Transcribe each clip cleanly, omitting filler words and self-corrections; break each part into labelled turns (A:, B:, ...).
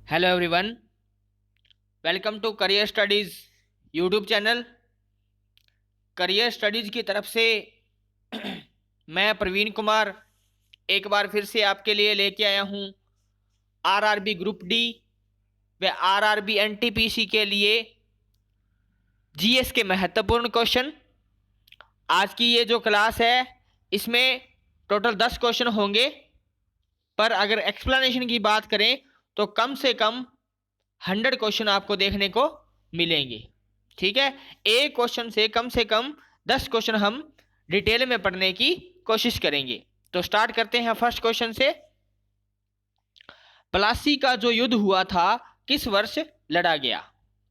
A: Hello everyone, welcome to career studies YouTube channel. Career studies की तरफ से मैं प्रवीण कुमार एक बार फिर से आपके लिए लेके आया हूँ आरआरबी ग्रुप डी व आरआरबी एनटीपीसी के लिए जीएस के महत्वपूर्ण क्वेश्चन। आज की ये जो क्लास है इसमें टोटल 10 क्वेश्चन होंगे, पर अगर एक्सप्लेनेशन की बात करें तो कम से कम 100 क्वेश्चन आपको देखने को मिलेंगे। ठीक है, एक क्वेश्चन से कम 10 क्वेश्चन हम डिटेल में पढ़ने की कोशिश करेंगे। तो स्टार्ट करते हैं फर्स्ट क्वेश्चन से। प्लासी का जो युद्ध हुआ था किस वर्ष लड़ा गया?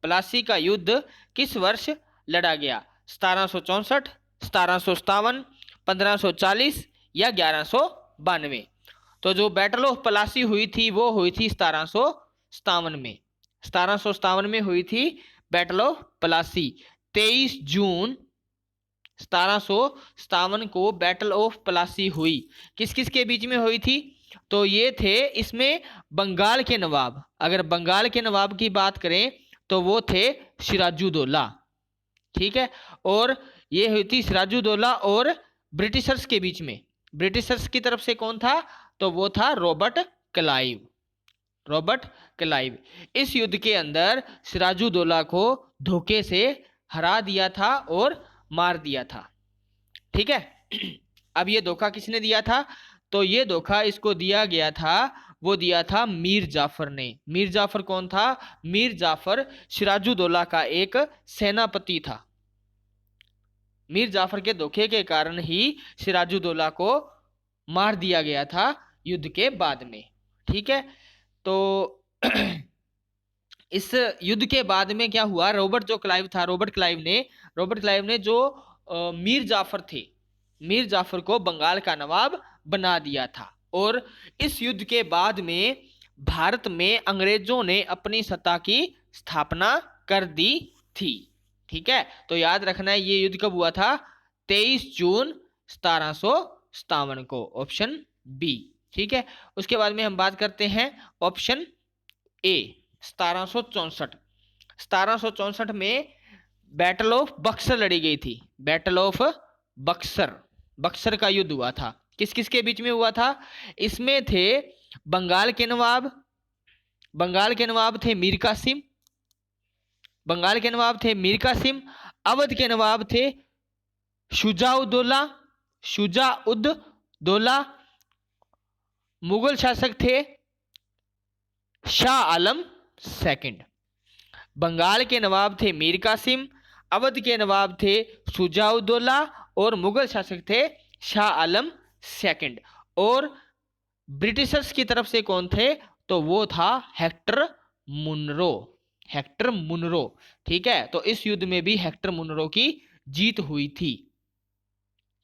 A: प्लासी का युद्ध किस वर्ष लड़ा गया? 1764, 1757, 1540 या 1192? तो जो बैटल ऑफ प्लासी हुई थी वो हुई थी 1757 में। 1757 में हुई थी बैटल ऑफ प्लासी। 23 जून 1757 को बैटल ऑफ प्लासी हुई। किस किस के बीच में हुई थी? तो ये थे इसमें बंगाल के नवाब। अगर बंगाल के नवाब की बात करें तो वो थे सिराजुद्दौला। ठीक है, और ये हुई थी सिराजुद्दौला और ब्रिटिशर्स के बीच में। ब्रिटिशर्स की तरफ से कौन था? तो वो था रॉबर्ट क्लाइव। Robert Clive. इस युद्ध के अंदर सिराजुद्दौला को धोखे से हरा दिया था और मार दिया था। ठीक है, अब ये धोखा किसने दिया था? तो ये धोखा इसको दिया गया था, वो दिया था मीर जाफर ने। मीर जाफर कौन था? मीर जाफर सिराजुद्दौला का एक सेनापति था। मीर जाफर के धोखे के कारण ही सिराजुद्दौला को मार दिया गया था युद्ध के बाद में। ठीक है, तो इस युद्ध के बाद में क्या हुआ? रॉबर्ट जो क्लाइव था, रॉबर्ट क्लाइव ने जो मीर जाफर थे, मीर जाफर को बंगाल का नवाब बना दिया था। और इस युद्ध के बाद में भारत में अंग्रेजों ने अपनी सत्ता की स्थापना कर दी थी। ठीक है, तो याद रखना है ये युद्ध कब हुआ था? 23 जून 1757 को, ऑप्शन बी। ठीक है, उसके बाद में हम बात करते हैं ऑप्शन ए 1764। 1764 में बैटल ऑफ बक्सर लड़ी गई थी। बैटल ऑफ बक्सर, बक्सर का युद्ध हुआ था। किस किस के बीच में हुआ था? इसमें थे बंगाल के नवाब, बंगाल के नवाब थे मीर कासिम, बंगाल के नवाब थे मीर कासिम। अवध के नवाब थे शुजाउद्दौला, शुजाउद्दौला। मुगल शासक थे शाह आलम सेकंड। बंगाल के नवाब थे मीर कासिम, अवध के नवाब थे शुजाउद्दौला और मुगल शासक थे शाह आलम सेकंड। और ब्रिटिशर्स की तरफ से कौन थे? तो वो था हेक्टर मुनरो, हेक्टर मुनरो। ठीक है, तो इस युद्ध में भी हेक्टर मुनरो की जीत हुई थी।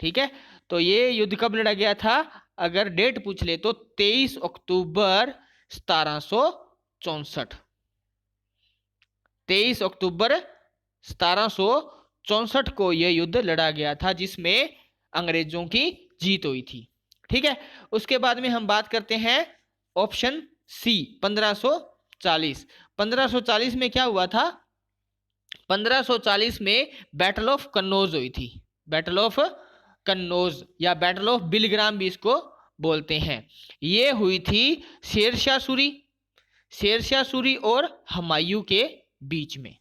A: ठीक है, तो ये युद्ध कब लड़ा गया था? अगर डेट पूछ ले तो 23 अक्टूबर 1764। 23 अक्टूबर 1764 को यह युद्ध लड़ा गया था जिसमें अंग्रेजों की जीत हुई थी। ठीक है, उसके बाद में हम बात करते हैं ऑप्शन सी 1540। 1540 में क्या हुआ था? 1540 में बैटल ऑफ कन्नौज हुई थी। बैटल ऑफ कन्नौज या बैटल ऑफ बिलग्राम भी इसको बोलते हैं। ये हुई थी शेरशाह सूरी, शेरशाह सूरी और हुमायूं के बीच में।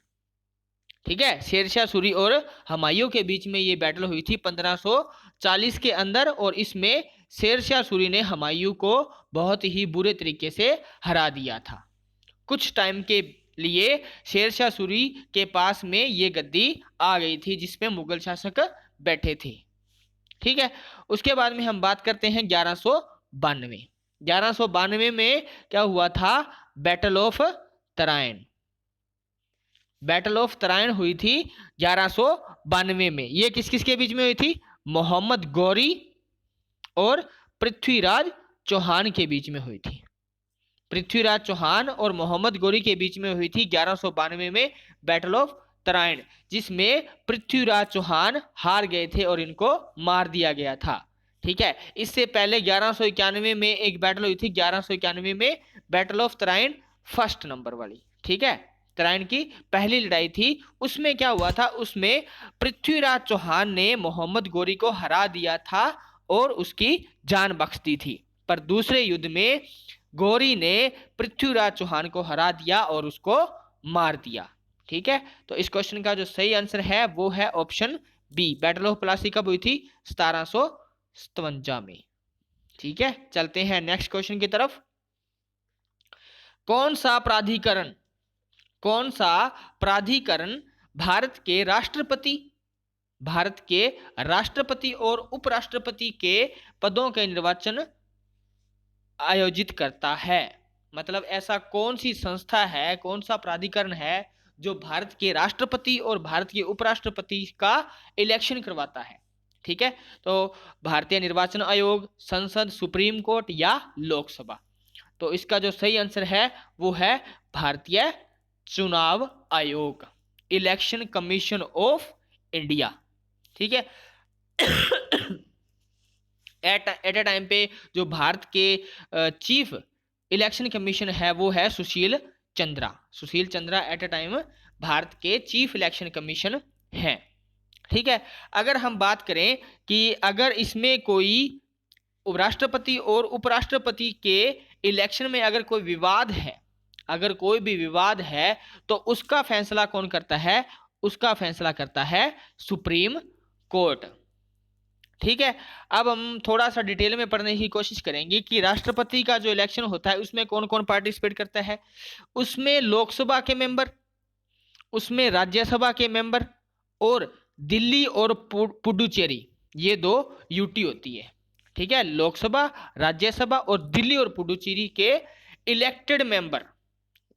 A: ठीक है, शेरशाह सूरी और हुमायूं के बीच में ये बैटल हुई थी 1540 के अंदर। और इसमें शेरशाह सूरी ने हुमायूं को बहुत ही बुरे तरीके से हरा दिया था। कुछ टाइम के लिए शेरशाह सूरी के पास में ये गद्दी आ गई थी जिसमें मुगल शासक बैठे थे। ठीक है, उसके बाद में हम बात करते हैं 1192। 1192 में क्या हुआ था? Battle of Tarain. Battle of Tarain हुई थी 1192 में। ये किस किस के बीच में हुई थी? मोहम्मद गौरी और पृथ्वीराज चौहान के बीच में हुई थी। पृथ्वीराज चौहान और मोहम्मद गौरी के बीच में हुई थी 1192 में बैटल ऑफ तराइन, जिसमें पृथ्वीराज चौहान हार गए थे और इनको मार दिया गया था। ठीक है, इससे पहले 1191 में एक बैटल हुई थी। 1191 में battle of Tarain first number वाली, ठीक है। तराइन की पहली लड़ाई थी, उसमें क्या हुआ था, उसमें पृथ्वीराज चौहान ने मोहम्मद गोरी को हरा दिया था और उसकी जान बख्श दी थी। पर दूसरे युद्ध में गोरी ने पृथ्वीराज चौहान को हरा दिया और उसको मार दिया, ठीक है। तो इस क्वेश्चन का जो सही आंसर है वो है option B. Battle of Plassey कब हुई थी? 1757 में, ठीक है। चलते हैं नेक्स्ट क्वेश्चन की तरफ। कौन सा प्राधिकरण भारत के राष्ट्रपति और उपराष्ट्रपति के पदों के निर्वाचन आयोजित करता है? मतलब ऐसा कौन सी संस्था है, कौन सा प्राधिकरण है जो भारत के राष्ट्रपति और भारत के उपराष्ट्रपति का इलेक्शन करवाता है, ठीक है। तो भारतीय निर्वाचन आयोग, संसद, सुप्रीम कोर्ट या लोकसभा। तो इसका जो सही आंसर है वो है भारतीय चुनाव आयोग, इलेक्शन कमीशन ऑफ इंडिया, ठीक है। एट ए टाइम पे जो भारत के चीफ इलेक्शन कमीशन है वो है Sushil Chandra at a time Bharat के चीफ इलेक्शन कमीशन हैं, ठीक है। अगर हम बात करें कि अगर इसमें कोई राष्ट्रपति और उपराष्ट्रपति के इलेक्शन में अगर कोई भी विवाद है तो उसका फैसला कौन करता है? उसका फैसला करता है सुप्रीम कोर्ट, ठीक है। अब हम थोड़ा सा डिटेल में पढ़ने की कोशिश करेंगे कि राष्ट्रपति का जो इलेक्शन होता है उसमें कौन कौन पार्टिसिपेट करता है। उसमें लोकसभा के मेंबर, उसमें राज्यसभा के मेंबर और दिल्ली और पुडुचेरी, ये 2 यूटी होती है, ठीक है। लोकसभा, राज्यसभा और दिल्ली और पुडुचेरी के इलेक्टेड मेंबर,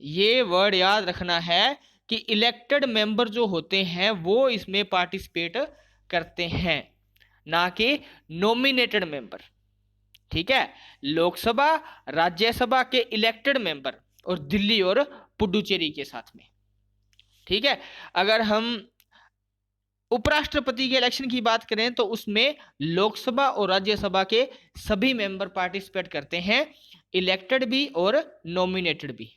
A: ये वर्ड याद रखना है कि इलेक्टेड मेंबर जो होते हैं वो इसमें पार्टिसिपेट करते हैं, ना कि नॉमिनेटेड मेंबर, ठीक है। लोकसभा, राज्यसभा के इलेक्टेड मेंबर और दिल्ली और पुडुचेरी के साथ में, ठीक है। अगर हम उपराष्ट्रपति के इलेक्शन की बात करें तो उसमें लोकसभा और राज्यसभा के सभी मेंबर पार्टिसिपेट करते हैं, इलेक्टेड भी और नॉमिनेटेड भी।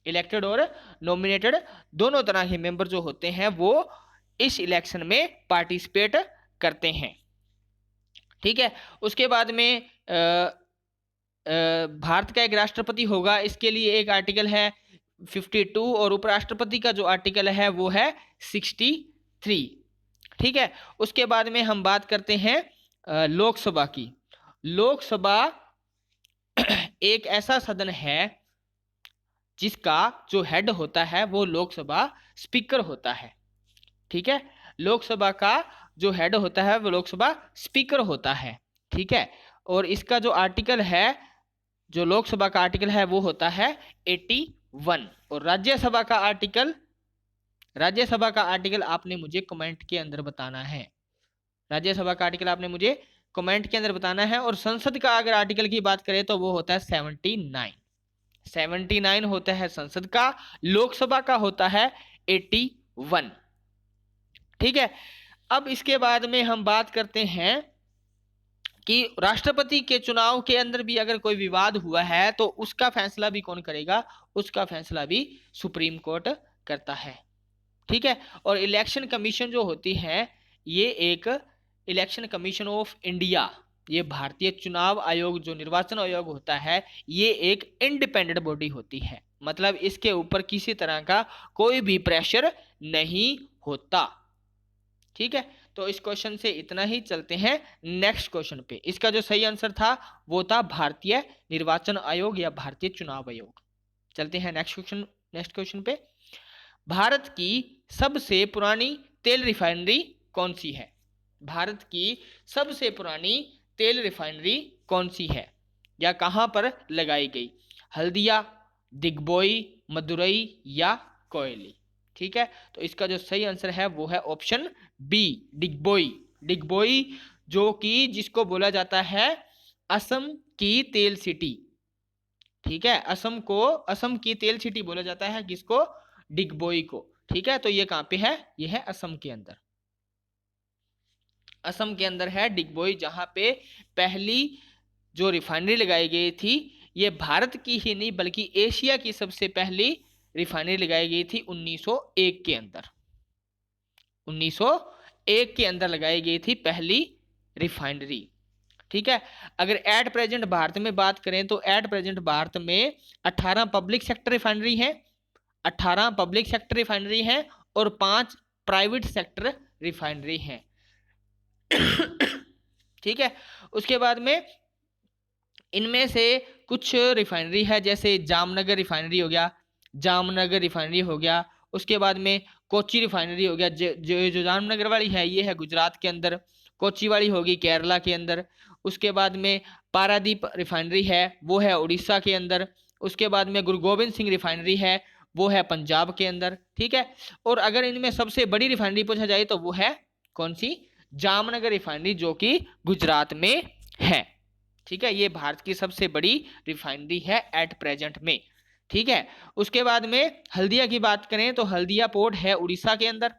A: इलेक्टेड और नॉमिनेटेड दोनों तरह के मेंबर जो होते हैं वो इस इलेक्शन में पार्टिसिपेट करते हैं, ठीक है। उसके बाद में भारत का एक राष्ट्रपति होगा, इसके लिए एक आर्टिकल है 52 और उपराष्ट्रपति का जो आर्टिकल है वो है 63, ठीक है। उसके बाद में हम बात करते हैं लोकसभा की। लोकसभा एक ऐसा सदन है जिसका जो हेड होता है वो लोकसभा स्पीकर होता है, ठीक है। लोकसभा का जो हेड होता है वो लोकसभा स्पीकर होता है, ठीक है। और इसका जो आर्टिकल है, जो लोकसभा का आर्टिकल है वो होता है 81। और राज्यसभा का आर्टिकल आपने मुझे कमेंट के अंदर बताना है। राज्यसभा का आर्टिकल आपने मुझे कमेंट के अंदर बताना है। और संसद का अगर आर्टिकल की बात करें तो वो होता है 79 होता है संसद का। लोकसभा का होता है 81, ठीक है। अब इसके बाद में हम बात करते हैं कि राष्ट्रपति के चुनाव के अंदर भी अगर कोई विवाद हुआ है तो उसका फैसला भी कौन करेगा? उसका फैसला भी सुप्रीम कोर्ट करता है, ठीक है। और इलेक्शन कमीशन जो होती है ये एक इलेक्शन कमीशन ऑफ इंडिया, ये भारतीय चुनाव आयोग जो निर्वाचन आयोग होता है ये एक इंडिपेंडेंट बॉडी होती है, मतलब इसके ऊपर किसी तरह का कोई भी प्रेशर नहीं होता, ठीक है। तो इस क्वेश्चन से इतना ही। चलते हैं नेक्स्ट क्वेश्चन पे। इसका जो सही आंसर था वो था भारतीय निर्वाचन आयोग या भारतीय चुनाव आयोग। चलते हैं नेक्स्ट क्वेश्चन पे। भारत की सबसे पुरानी तेल रिफाइनरी कौन सी है? भारत की सबसे पुरानी तेल रिफाइनरी कौन सी है या कहां पर लगाई गई? हल्दिया, दिग्बोई, मदुरई या कोयली, ठीक है। तो इसका जो सही आंसर है वो है ऑप्शन बी, डिग्बोई, जो कि जिसको बोला जाता है असम की तेल सिटी, ठीक है। असम की तेल सिटी बोला जाता है किसको? डिग्बोई को, ठीक है। तो ये कहां पे है? ये है असम के अंदर है डिग्बोई, जहां पे पहली जो रिफाइनरी लगाई गई थी ये भारत की ही नहीं बल्कि एशिया की सबसे पहली रिफाइनरी लगाई गई थी 1901 के अंदर। 1901 के अंदर लगाई गई थी पहली रिफाइनरी। ठीक है। अगर एट प्रेजेंट भारत में बात करें तो एट प्रेजेंट भारत में 18 पब्लिक सेक्टर रिफाइनरी है, 18 पब्लिक सेक्टर रिफाइनरी है और 5 प्राइवेट सेक्टर रिफाइनरी है। ठीक है। उसके बाद में इनमें से कुछ रिफाइनरी है, जैसे जामनगर रिफाइनरी हो गया, जामनगर रिफाइनरी हो गया। उसके बाद में कोची रिफाइनरी हो गया, जो जामनगर वाली है ये है गुजरात के अंदर, कोची वाली होगी केरला के अंदर। उसके बाद में पारादीप रिफाइनरी है, वो है उड़ीसा के अंदर। उसके बाद में गुरु गोबिंद सिंह रिफाइनरी है, वो है पंजाब के अंदर। ठीक है। और अगर इनमें सबसे बड़ी रिफाइनरी पूछा जाए तो वो है कौन सी? जामनगर रिफाइनरी, जो कि गुजरात में है। ठीक है। ये भारत की सबसे बड़ी रिफाइनरी है एट प्रेजेंट में। ठीक है। उसके बाद में हल्दिया की बात करें तो हल्दिया पोर्ट है उड़ीसा के अंदर।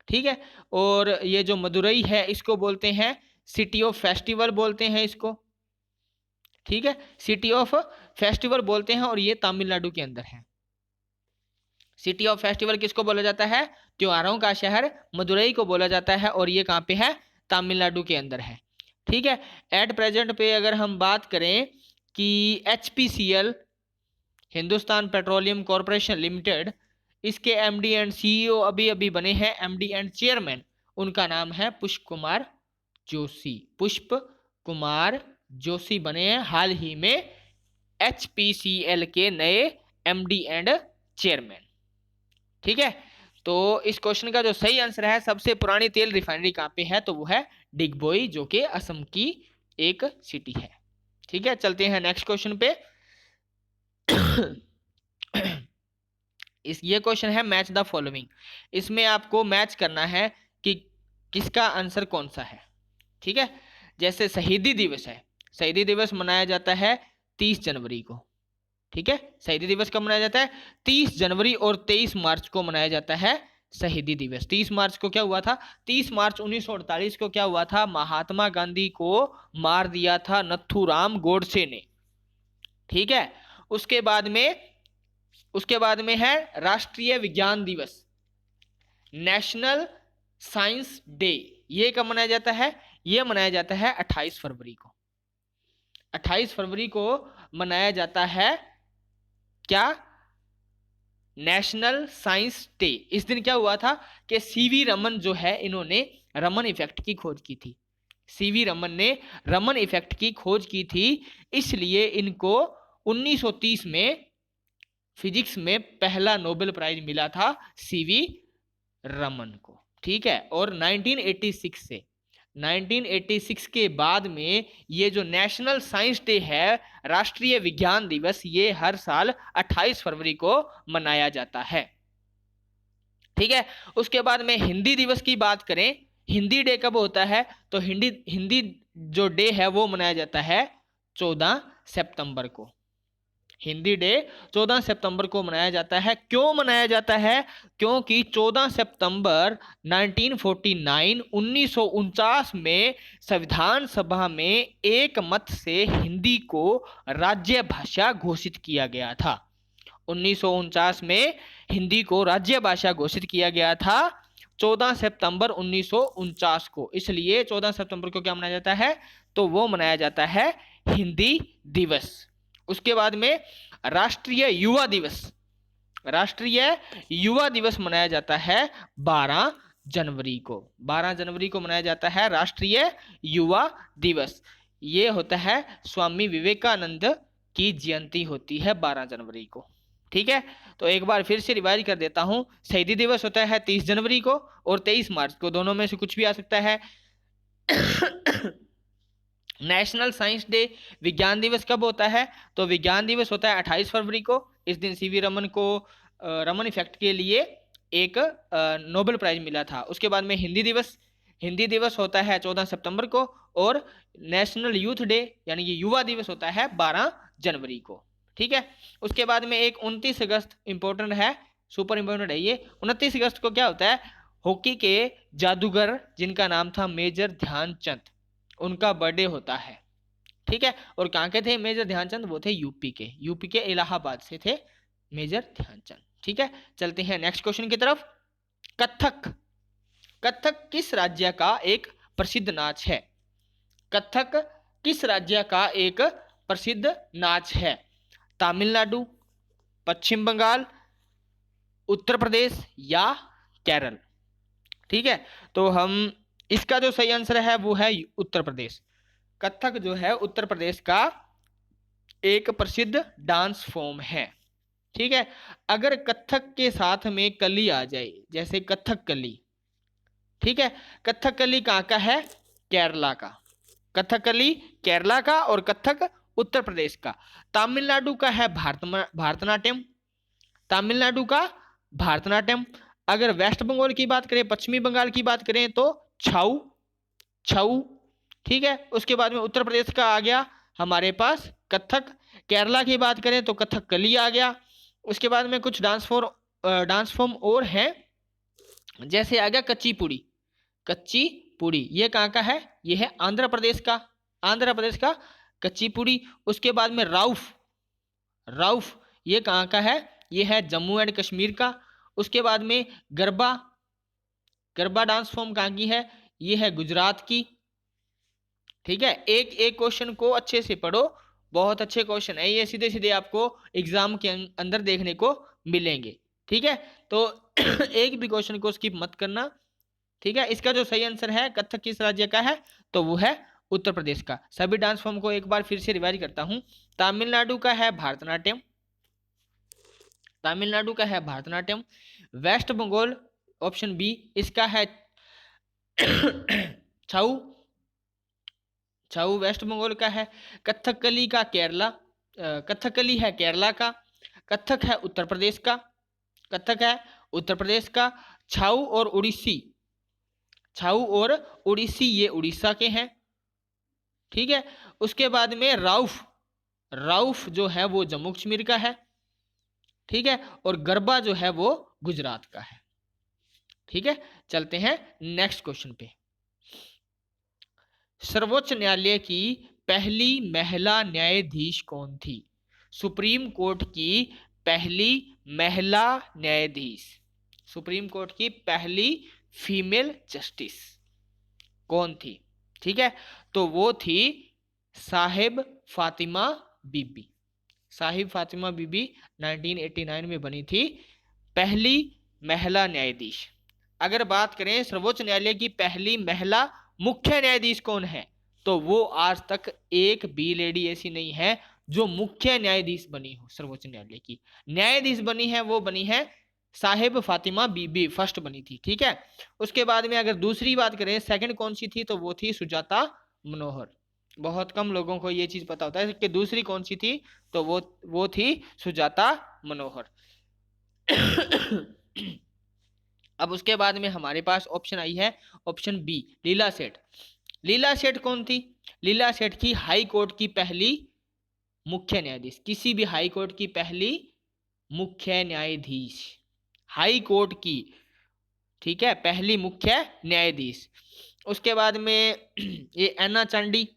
A: ठीक है। और ये जो मदुरई है इसको बोलते हैं सिटी ऑफ फेस्टिवल बोलते हैं इसको। ठीक है। सिटी ऑफ फेस्टिवल बोलते हैं और ये तमिलनाडु के अंदर है। सिटी ऑफ फेस्टिवल किसको बोला जाता है? त्योहारों का शहर मदुरई को बोला जाता है और ये कहाँ पे है? तमिलनाडु के अंदर है। ठीक है। एट प्रेजेंट पे अगर हम बात करें कि HPCL Hindustan petroleum corporation limited, इसके एमडी एंड सीईओ अभी अभी बने हैं, एमडी एंड चेयरमैन, उनका नाम है पुष्प कुमार जोशी। पुष्प कुमार जोशी बने हैं हाल ही में HPCL के नए एमडी एंड चेयरमैन। ठीक है। तो इस क्वेश्चन का जो सही आंसर है, सबसे पुरानी तेल रिफाइनरी कहाँ पे है, तो वो है डिगबोई, जो कि असम की एक सिटी है। ठीक है। चलते हैं नेक्स्ट क्वेश्चन पे। ये क्वेश्चन है मैच द फॉलोइंग। इसमें आपको मैच करना है कि किसका आंसर कौन सा है। ठीक है। जैसे शहीदी दिवस है, शहीदी दिवस मनाया जाता है 30 जनवरी को। ठीक है। शहीदी दिवस कब मनाया जाता है? 30 जनवरी और 23 मार्च को मनाया जाता है शहीदी दिवस। 30 मार्च को क्या हुआ था? 30 मार्च 1948 को क्या हुआ था? महात्मा गांधी को मार दिया था नथुराम गोडसे ने। ठीक है। उसके बाद में है राष्ट्रीय विज्ञान दिवस, नेशनल साइंस डे। ये कब मनाया जाता है? ये मनाया जाता है 28 फरवरी को। 28 फरवरी को मनाया जाता है क्या? National science day. इस दिन क्या हुआ था कि सीवी रमन जो है, इन्होंने रमन इफेक्ट की खोज की थी। सीवी रमन ने रमन इफेक्ट की खोज की थी, इसलिए इनको 1930 में फिजिक्स में पहला नोबेल प्राइज मिला था सीवी रमन को। ठीक है। और 1986 के बाद में ये जो नेशनल साइंस डे है, राष्ट्रीय विज्ञान दिवस, ये हर साल 28 फरवरी को मनाया जाता है। ठीक है। उसके बाद में हिंदी दिवस की बात करें, हिंदी डे कब होता है? तो हिंदी जो डे है वो मनाया जाता है 14 सितंबर को। हिंदी डे 14 सितंबर को मनाया जाता है। क्यों मनाया जाता है? क्योंकि 14 सितंबर 1949 में संविधान सभा में एक मत से हिंदी को राज्य भाषा घोषित किया गया था। 1949 में हिंदी को राज्य भाषा घोषित किया गया था 14 सितंबर 1949 को। इसलिए 14 सितंबर को क्या मनाया जाता है? तो वो मनाया जाता है हिंदी दिवस। उसके बाद में राष्ट्रीय युवा दिवस, राष्ट्रीय युवा दिवस मनाया जाता है 12 जनवरी को। 12 जनवरी को मनाया जाता है राष्ट्रीय युवा दिवस। ये होता है स्वामी विवेकानंद की जयंती होती है 12 जनवरी को। ठीक है। तो एक बार फिर से रिवाइज कर देता हूं। शहीदी दिवस होता है 30 जनवरी को और 23 मार्च को, दोनों में से कुछ भी आ सकता है। नेशनल साइंस डे, विज्ञान दिवस कब होता है? तो विज्ञान दिवस होता है 28 फरवरी को। इस दिन सीवी रमन को रमन इफेक्ट के लिए एक नोबेल प्राइज मिला था। उसके बाद में हिंदी दिवस होता है 14 सितंबर को और नेशनल यूथ डे यानी कि युवा दिवस होता है 12 जनवरी को। ठीक है। उसके बाद में एक 29 अगस्त इंपॉर्टेंट है, सुपर इंपॉर्टेंट है ये। 29 अगस्त को क्या होता है? हॉकी के जादूगर जिनका नाम था मेजर ध्यानचंद, उनका बर्थडे होता है। ठीक है। और कहाँ के थे मेजर ध्यानचंद? वो थे यूपी के इलाहाबाद से थे मेजर ध्यानचंद। ठीक है, चलते हैं नेक्स्ट क्वेश्चन की तरफ। कथक, कथक किस राज्य का एक प्रसिद्ध नाच है? कथक किस राज्य का एक प्रसिद्ध नाच है? तमिलनाडु, पश्चिम बंगाल, उत्तर प्रदेश या केरल? ठीक है, तो हम इसका जो सही आंसर है वो है उत्तर प्रदेश। कथक जो है उत्तर प्रदेश का एक प्रसिद्ध डांस फॉर्म है। ठीक है, अगर कथक के साथ में कली आ जाए, जैसे कथकली, ठीक है, कथकली कहाँ का है? केरला का। कथकली केरला का और कथक उत्तर प्रदेश का। तमिलनाडु का है भारतनाट्यम, तमिलनाडु का भारतनाट्यम। अगर वेस्ट बंगाल की बात करें, पश्चिमी बंगाल की बात करें तो छऊ, छऊ। ठीक है, उसके बाद में उत्तर प्रदेश का आ गया हमारे पास कथक। केरला की बात करें तो कथकली आ गया। उसके बाद में कुछ डांस फॉर्म और हैं, जैसे आ गया कच्चीपुड़ी, कच्चीपुड़ी ये कहाँ का है? ये है आंध्र प्रदेश का, आंध्र प्रदेश का कच्चीपुड़ी। उसके बाद में राउफ, राउफ ये कहाँ का है? ये है जम्मू एंड कश्मीर का। उसके बाद में गरबा, गरबा डांस फॉर्म कहाँ की है? ये है गुजरात की। ठीक है, एक एक क्वेश्चन को अच्छे से पढ़ो, बहुत अच्छे क्वेश्चन है ये, सीधे सीधे आपको एग्जाम के अंदर देखने को मिलेंगे। ठीक है, तो एक भी क्वेश्चन को स्किप मत करना। ठीक है, इसका जो सही आंसर है कथक किस राज्य का है? तो वो है उत्तर प्रदेश का। सभी डांस फॉर्म को एक बार फिर से रिवाइज करता हूं। तमिलनाडु का है भारतनाट्यम, तमिलनाडु का है Bharatanatyam. West Bengal option B, इसका है छऊ, छऊ वेस्ट बंगाल का है। कथकली का केरला, कथकली है केरला का। कथक है उत्तर प्रदेश का, कथक है उत्तर प्रदेश का। छऊ और उड़ीसी, छऊ और उड़ीसी ये उड़ीसा के हैं। ठीक है, उसके बाद में राउफ, राउफ जो है वो जम्मू कश्मीर का है। ठीक है, और गरबा जो है वो गुजरात का है। ठीक है, चलते हैं नेक्स्ट क्वेश्चन पे। सर्वोच्च न्यायालय की पहली महिला न्यायाधीश कौन थी? सुप्रीम कोर्ट की पहली महिला न्यायाधीश, सुप्रीम कोर्ट की पहली फीमेल जस्टिस कौन थी? ठीक है, तो वो थी साहिब फातिमा बीबी। साहिब फातिमा बीबी 1989 में बनी थी पहली महिला न्यायाधीश। अगर बात करें सर्वोच्च न्यायालय की पहली महिला मुख्य न्यायाधीश कौन है, तो वो आज तक एक भी लेडी ऐसी नहीं है जो मुख्य न्यायाधीश बनी हो सर्वोच्च न्यायालय की। न्यायाधीश बनी है वो बनी है साहिब फातिमा बीबी, फर्स्ट बनी थी। ठीक है, उसके बाद में अगर दूसरी बात करें सेकंड कौन सी थी, तो वो थी सुजाता मनोहर। बहुत कम लोगों को ये चीज पता होता है कि दूसरी कौन सी थी, तो वो थी सुजाता मनोहर। अब उसके बाद में हमारे पास ऑप्शन आई है ऑप्शन बी, लीला सेठ। लीला सेठ कौन थी? लीला सेठ की हाई कोर्ट की पहली मुख्य न्यायाधीश, किसी भी हाई कोर्ट की पहली मुख्य न्यायाधीश, हाई कोर्ट की, ठीक है, पहली मुख्य न्यायाधीश। उसके बाद में ये अन्ना चांडी,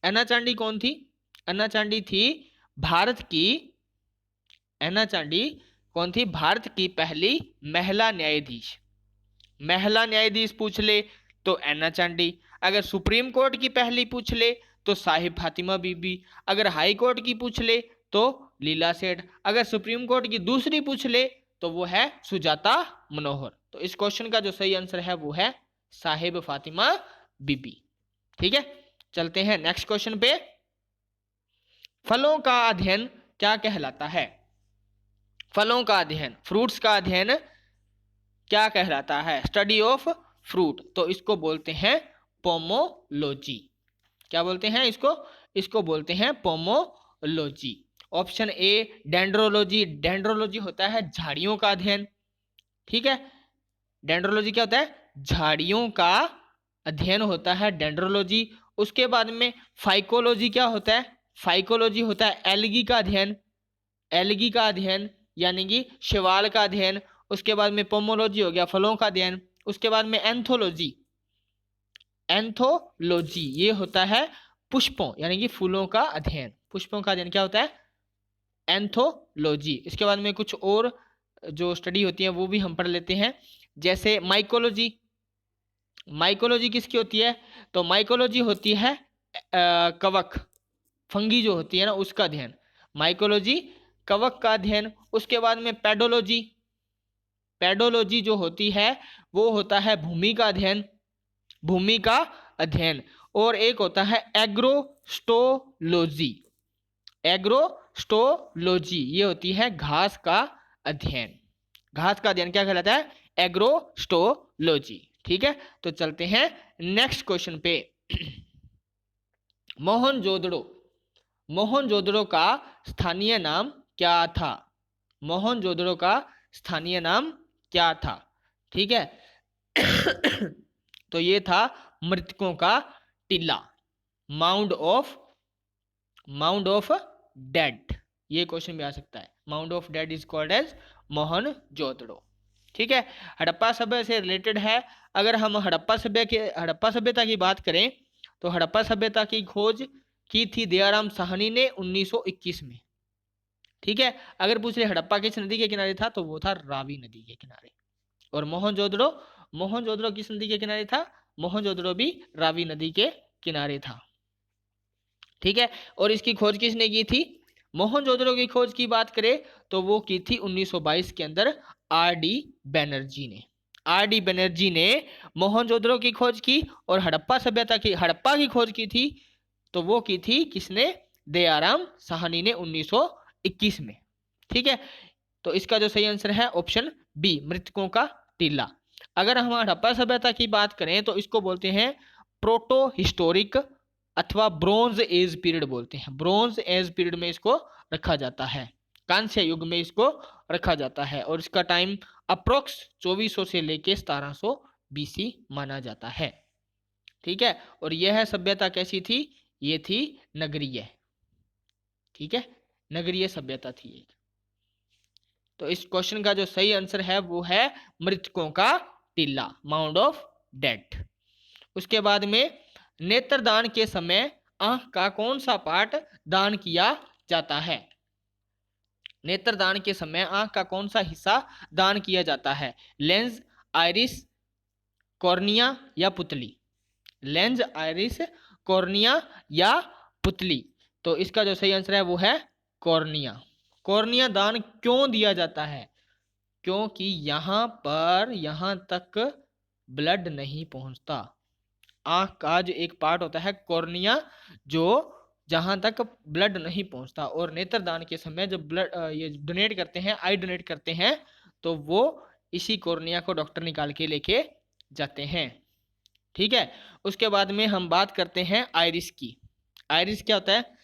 A: अन्ना चांडी कौन थी? अन्ना चांडी थी भारत की, अन्ना चांडी कौन थी? भारत की पहली महिला न्यायाधीश। महिला न्यायाधीश पूछ ले तो अन्ना चांडी, अगर सुप्रीम कोर्ट की पहली पूछ ले तो साहिब फातिमा बीबी, अगर हाई कोर्ट की पूछ ले तो लीला सेठ, अगर सुप्रीम कोर्ट की दूसरी पूछ ले तो वो है सुजाता मनोहर। तो इस क्वेश्चन का जो सही आंसर है वो है साहिब फातिमा बीबी। ठीक है, चलते हैं नेक्स्ट क्वेश्चन पे। फलों का अध्ययन क्या कहलाता है? फलों का अध्ययन, फ्रूट्स का अध्ययन क्या कहलाता है? स्टडी ऑफ फ्रूट, तो इसको बोलते हैं पोमोलॉजी। क्या बोलते हैं इसको? इसको बोलते हैं pomology. Option A dendrology, dendrology होता है झाड़ियों का अध्ययन। ठीक है, डेंड्रोलॉजी क्या होता है? झाड़ियों का अध्ययन होता है डेंड्रोलॉजी। उसके बाद में फाइकोलॉजी क्या होता है? फाइकोलॉजी होता है एल्गी का अध्ययन, एल्गी का अध्ययन यानी कि शैवाल का अध्ययन। उसके बाद में पोमोलॉजी हो गया फलों का अध्ययन। उसके बाद में एंथोलॉजी, एंथोलॉजी ये होता है पुष्पों यानी कि फूलों का अध्ययन। पुष्पों का अध्ययन क्या होता है? एंथोलॉजी। इसके बाद में कुछ और जो स्टडी होती है वो भी हम पढ़ लेते हैं, जैसे माइकोलॉजी। माइकोलॉजी किसकी होती है? तो माइकोलॉजी होती है कवक, फंगी जो होती है ना उसका अध्ययन। माइकोलॉजी कवक का अध्ययन। उसके बाद में पेडोलॉजी। पेडोलॉजी जो होती है वो होता है भूमि का अध्ययन, भूमि का अध्ययन। और एक होता है एग्रोस्टोलॉजी। एग्रोस्टोलॉजी ये होती है घास का अध्ययन। घास का अध्ययन क्या कहलाता है? एग्रोस्टोलॉजी। ठीक है, तो चलते हैं नेक्स्ट क्वेश्चन पे। मोहनजोदड़ो। मोहनजोदड़ो का स्थानीय नाम क्या था? मोहनजोदड़ो का स्थानीय नाम क्या था? ठीक है तो ये था मृतकों का टीला, माउंड ऑफ डेड। ये क्वेश्चन भी आ सकता है। Mound of dead is called as Mohenjodaro. ठीक है, हड़प्पा सभ्यता से रिलेटेड है। अगर हम हड़प्पा सभ्यता की बात करें तो हड़प्पा सभ्यता की खोज की थी दयाराम साहनी ने 1921 में। ठीक है, अगर पूछ रहे हड़प्पा किस नदी के किनारे था तो वो था रावी नदी के किनारे। और मोहनजोदड़ो किस नदी के किनारे था? मोहनजोदड़ो भी रावी नदी के किनारे था। ठीक है, और इसकी खोज किसने की थी? मोहनजोदड़ो की खोज की बात करें तो वो की थी 1922 के अंदर आर डी बैनर्जी ने। आर डी बैनर्जी ने मोहनजोदड़ो की खोज की। और हड़प्पा की खोज की थी तो वो की थी किसने? दयाराम साहनी ने 1921 में। ठीक है, तो इसका जो सही आंसर है ऑप्शन बी, मृतकों का टीला। अगर हम हड़प्पा सभ्यता की बात करें तो इसको बोलते हैं प्रोटो हिस्टोरिक अथवा ब्रोंज एज पीरियड बोलते हैं। ब्रोंज एज पीरियड में इसको रखा जाता है, कांस्य युग में इसको रखा जाता है। और इसका टाइम अप्रोक्स 2400 से लेके 1700 बीसी माना जाता है। ठीक है, और यह सभ्यता कैसी थी? ये थी नगरीय। ठीक है, नगरीय सभ्यता थी एक। तो इस क्वेश्चन का जो सही आंसर है वो है मृतकों का टीला, माउंड ऑफ डेड। उसके बाद में नेत्रदान के समय आंख का कौन सा पार्ट दान किया जाता है? नेत्रदान के समय आंख का कौन सा हिस्सा दान किया जाता है? लेंस, आइरिस, कॉर्निया या पुतली? लेंस, आइरिस, कॉर्निया या पुतली? तो इसका जो सही आंसर है वो है कॉर्निया। कॉर्निया दान क्यों दिया जाता है? क्योंकि यहां तक ब्लड नहीं पहुंचता। आंख का जो एक पार्ट होता है कॉर्निया, जो जहां तक ब्लड नहीं पहुंचता। और नेत्रदान के समय जब ब्लड ये डोनेट करते हैं, आई डोनेट करते हैं, तो वो इसी कॉर्निया को डॉक्टर निकाल के लेके जाते हैं। ठीक है, उसके बाद में हम बात करते हैं आइरिस की। आइरिस क्या होता है?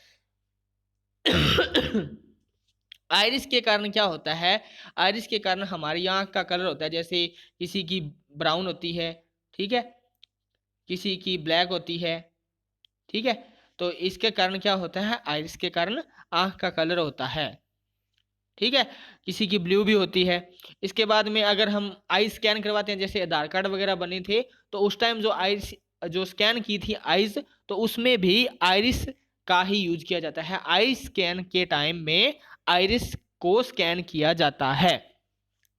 A: आइरिस के कारण क्या होता है? आइरिस के कारण हमारी आंख का कलर होता है, जैसे किसी की ब्राउन होती है, ठीक है, किसी की ब्लैक होती है। ठीक है, तो इसके कारण क्या होता है? आइरिस के कारण आंख का कलर होता है। ठीक है, किसी की ब्लू भी होती है। इसके बाद में अगर हम आई स्कैन करवाते हैं, जैसे आधार कार्ड वगैरह बने थे, तो उस टाइम जो स्कैन की थी आइज, तो उसमें भी आइरिस का ही यूज किया जाता है। आई स्कैन के टाइम में आइरिस को स्कैन किया जाता है।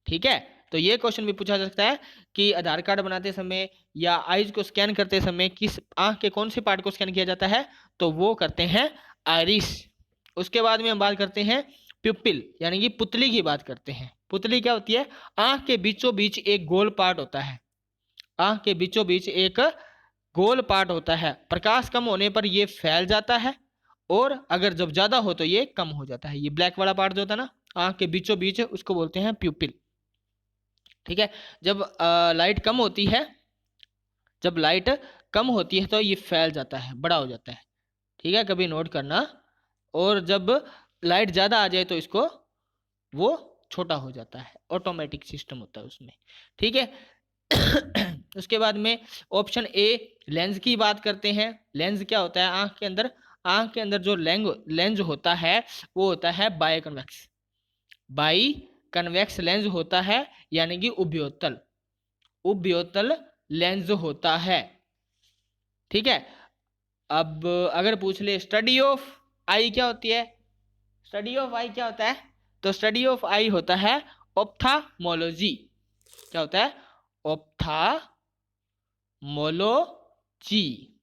A: ठीक है, तो ये क्वेश्चन भी पूछा जा सकता है कि आधार कार्ड बनाते समय या आइज को स्कैन करते समय किस आंख के कौन से पार्ट को स्कैन किया जाता है? तो वो करते हैं आइरिस। उसके बाद में हम बात करते हैं प्यूपिल यानी कि पुतली की बात करते हैं। पुतली क्या होती है? आंख के बीचों बीच एक गोल पार्ट होता है। आंख के बीचों बीच एक गोल पार्ट होता है। प्रकाश कम होने पर ये फैल जाता है और अगर जब ज्यादा हो तो ये कम हो जाता है। ये ब्लैक वाला पार्ट जो होता है ना आंख के बीचों बीच, उसको बोलते हैं प्यूपिल। ठीक है, जब लाइट कम होती है, जब लाइट कम होती है तो ये फैल जाता है, बड़ा हो जाता है। ठीक है, कभी नोट करना। और जब लाइट ज़्यादा आ जाए तो इसको वो छोटा हो जाता है। ऑटोमेटिक सिस्टम होता है उसमें। ठीक है उसके बाद में ऑप्शन ए लेंस की बात करते हैं। लेंस क्या होता है? आंख के अंदर जो लेंस होता है वो होता है बाई कन्वेक्स लेंस होता है, यानी कि उभयोतल लेंस होता है। ठीक है, अब अगर पूछ ले स्टडी ऑफ आई क्या होती है, स्टडी ऑफ आई क्या होता है, तो स्टडी ऑफ आई होता है ऑप्थामोलॉजी। क्या होता है, ophthalmology.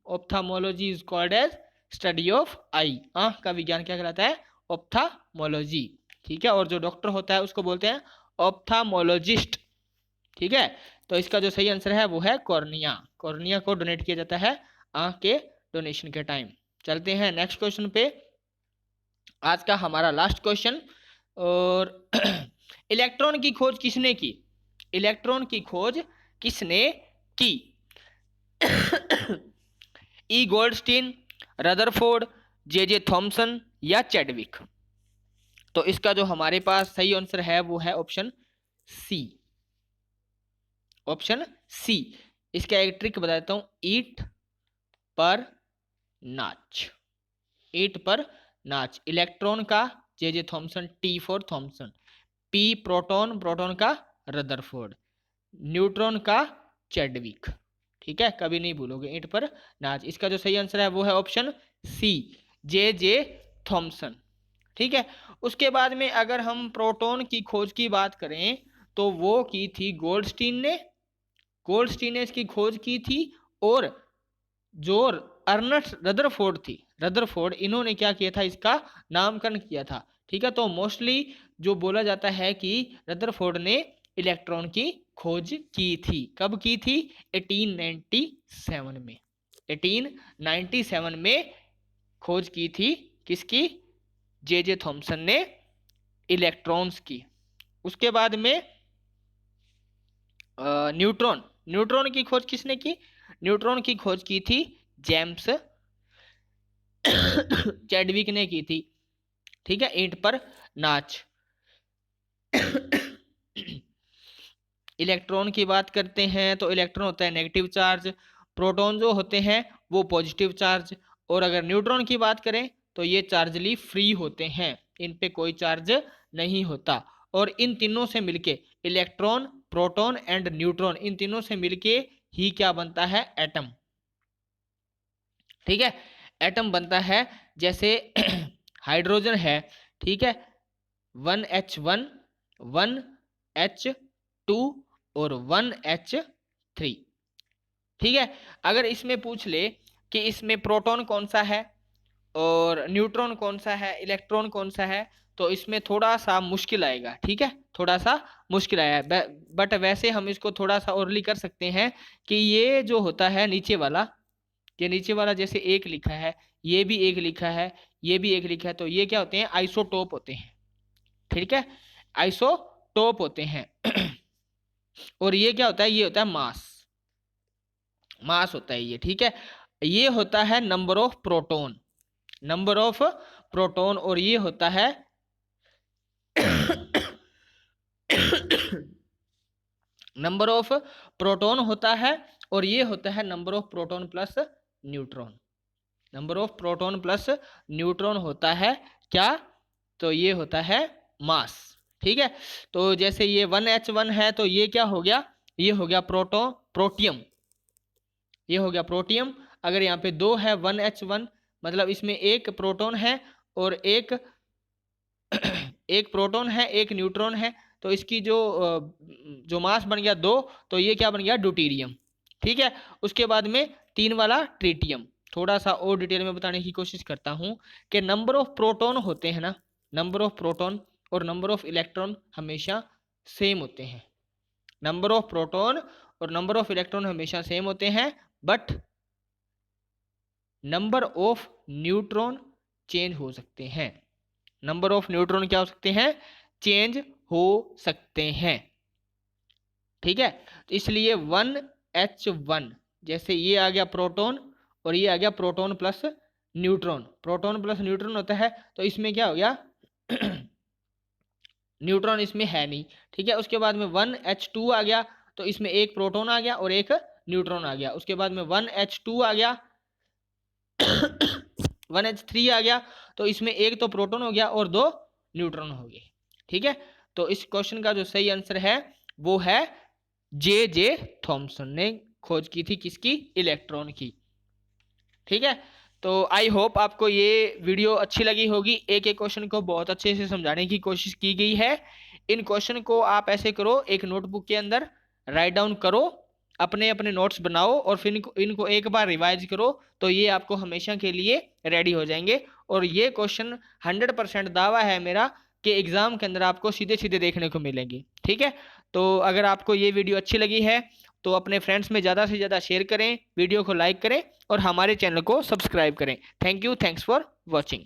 A: Ophthalmology is called as study of eye. आंख का विज्ञान क्या कहलाता है, ऑप्थामोलॉजी। ठीक है, और जो डॉक्टर होता है उसको बोलते हैं ऑप्थामोलॉजिस्ट। ठीक है, तो इसका जो सही आंसर है वो है कॉर्निया। कॉर्निया को डोनेट किया जाता है आंख के डोनेशन के टाइम। चलते हैं नेक्स्ट क्वेश्चन पे, आज का हमारा लास्ट क्वेश्चन। और इलेक्ट्रॉन की खोज किसने की, इलेक्ट्रॉन की खोज किसने की? ई गोल्डस्टीन, रदरफोर्ड, जे थॉमसन या चैडविक? तो इसका जो हमारे पास सही आंसर है वो है ऑप्शन सी, ऑप्शन सी। इसका एक ट्रिक बता देता हूं, ईट पर नाच, ईट पर नाच। इलेक्ट्रॉन का J Thomson, T for Thomson. P proton, proton का रदरफोर्ड। न्यूट्रॉन का चैडविक। ठीक है, कभी नहीं भूलोगे, ईंट पर नाच। इसका जो सही आंसर है वो है ऑप्शन सी, जे थॉमसन। ठीक है, उसके बाद में अगर हम प्रोटॉन की खोज की बात करें तो वो की थी गोल्डस्टीन ने, गोल्डस्टीन ने इसकी खोज की थी। और जो अर्नस्ट रदरफोर्ड थी, रदरफोर्ड, इन्होंने क्या किया था, इसका नामकरण किया था। ठीक है, तो मोस्टली जो बोला जाता है कि रदरफोर्ड ने इलेक्ट्रॉन की खोज की थी। कब की थी, 1897 में, 1897 में खोज की थी किसकी, जे थॉमसन ने इलेक्ट्रॉन्स की। उसके बाद में न्यूट्रॉन, न्यूट्रॉन की खोज किसने की, न्यूट्रॉन की खोज की थी जेम्स चैडविक ने की थी। ठीक है, ईंट पर नाच। इलेक्ट्रॉन की बात करते हैं तो इलेक्ट्रॉन होता है नेगेटिव चार्ज, प्रोटॉन जो होते हैं वो पॉजिटिव चार्ज, और अगर न्यूट्रॉन की बात करें तो ये चार्जली फ्री होते हैं, इन पे कोई चार्ज नहीं होता। और इन तीनों से मिलके इलेक्ट्रॉन, प्रोटॉन एंड न्यूट्रॉन, इन तीनों से मिलके ही क्या बनता है, एटम। ठीक है, एटम बनता है। जैसे हाइड्रोजन है, ठीक है, 1H1, 1H2 और 1H3। ठीक है, अगर इसमें पूछ ले कि इसमें प्रोटॉन कौन सा है और न्यूट्रॉन कौन सा है, इलेक्ट्रॉन कौन सा है, तो इसमें थोड़ा सा मुश्किल आएगा। ठीक है, थोड़ा सा मुश्किल आया, बट वैसे हम इसको थोड़ा सा औरली कर सकते हैं कि ये जो होता है नीचे वाला, ये नीचे वाला जैसे एक लिखा है, ये भी एक लिखा है, ये भी एक लिखा है, तो ये क्या होते हैं, आइसोटोप होते हैं। ठीक है, आइसोटोप होते हैं। और ये क्या होता है, ये होता है मास, मास होता है ये। ठीक है, ये होता है number of proton, number of proton, और ये होता है नंबर ऑफ प्रोटॉन होता है, और ये होता है number of proton plus neutron. Number of proton plus neutron होता है क्या, तो ये होता है मास। ठीक है, तो जैसे ये 1H1 है तो ये क्या हो गया, ये हो गया प्रोटियम, ये हो गया प्रोटियम। अगर यहाँ पे 2 है 1H1, मतलब इसमें एक प्रोटॉन है और एक एक प्रोटॉन है, एक न्यूट्रॉन है, तो इसकी जो मास बन गया 2, तो ये क्या बन गया, ड्यूटेरियम। ठीक है, उसके बाद में 3 वाला ट्रिटियम। थोड़ा सा और डिटेल में बताने की कोशिश करता हूं कि नंबर ऑफ प्रोटॉन होते हैं ना, नंबर ऑफ प्रोटॉन और नंबर ऑफ इलेक्ट्रॉन हमेशा सेम होते हैं। नंबर ऑफ प्रोटॉन और नंबर ऑफ इलेक्ट्रॉन हमेशा सेम होते हैं, but number of neutron change हो सकते हैं। नंबर ऑफ न्यूट्रॉन क्या हो सकते हैं, चेंज हो सकते हैं। ठीक है, तो इसलिए 1H1, जैसे ये आ गया प्रोटॉन और ये आ गया proton plus neutron, proton plus neutron होता है, तो इसमें क्या हो गया न्यूट्रॉन इसमें है नहीं। ठीक है, उसके बाद में 1H2 आ गया, तो इसमें एक प्रोटॉन आ गया और एक न्यूट्रॉन आ गया। उसके बाद में 1H2 आ गया 1H3 आ गया, तो इसमें एक तो प्रोटॉन हो गया और 2 न्यूट्रॉन हो गए। ठीक है, तो इस क्वेश्चन का जो सही आंसर है वो है जे थॉमसन ने खोज की थी किसकी, इलेक्ट्रॉन की। ठीक है, तो आई होप आपको ये वीडियो अच्छी लगी होगी। एक एक क्वेश्चन को बहुत अच्छे से समझाने की कोशिश की गई है। इन क्वेश्चन को आप ऐसे करो, एक नोटबुक के अंदर राइट डाउन करो, अपने अपने नोट्स बनाओ और फिर इनको एक बार रिवाइज करो, तो ये आपको हमेशा के लिए रेडी हो जाएंगे। और ये क्वेश्चन 100% दावा है मेरा कि एग्जाम के अंदर आपको सीधे सीधे देखने को मिलेंगे। ठीक है, तो अगर आपको ये वीडियो अच्छी लगी है तो अपने फ्रेंड्स में ज़्यादा से ज़्यादा शेयर करें, वीडियो को लाइक करें और हमारे चैनल को सब्सक्राइब करें। Thank you, thanks for watching.